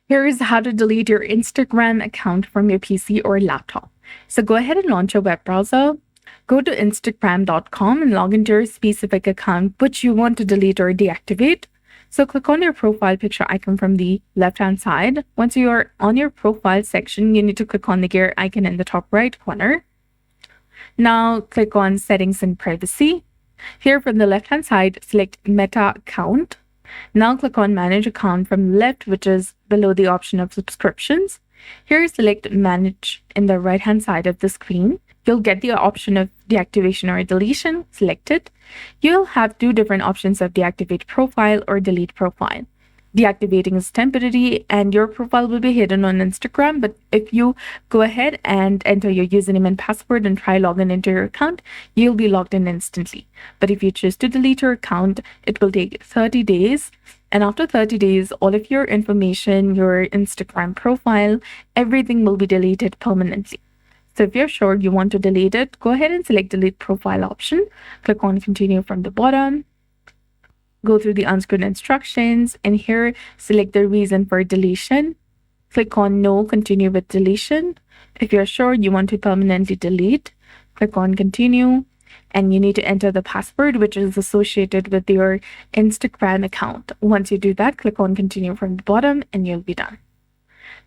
Here's how to delete your Instagram account from your PC or laptop. So go ahead and launch your web browser. Go to Instagram.com and log into your specific account which you want to delete or deactivate. So click on your profile picture icon from the left-hand side. Once you are on your profile section, you need to click on the gear icon in the top right corner. Now click on Settings and Privacy. Here from the left-hand side, select Meta Account. Now click on Manage Account from the left, which is below the option of subscriptions. Here select Manage in the right-hand side of the screen. You'll get the option of deactivation or deletion. Select it. You'll have two different options of deactivate profile or delete profile. Deactivating is temporary and your profile will be hidden on Instagram, but if you go ahead and enter your username and password and try logging into your account, you'll be logged in instantly. But if you choose to delete your account, it will take 30 days. And after 30 days, all of your information, your Instagram profile, everything will be deleted permanently. So if you're sure you want to delete it, go ahead and select Delete Profile option. Click on Continue from the bottom. Go through the on-screen instructions and here select the reason for deletion. Click on No, Continue with Deletion. If you're sure you want to permanently delete, click on Continue and you need to enter the password which is associated with your Instagram account. Once you do that, click on Continue from the bottom and you'll be done.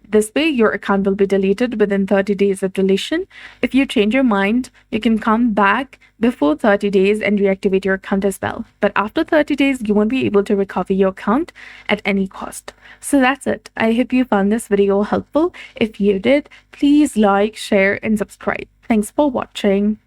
This way, your account will be deleted within 30 days of deletion. If you change your mind, you can come back before 30 days and reactivate your account as well. But after 30 days, you won't be able to recover your account at any cost. So that's it. I hope you found this video helpful. If you did, please like, share, and subscribe. Thanks for watching.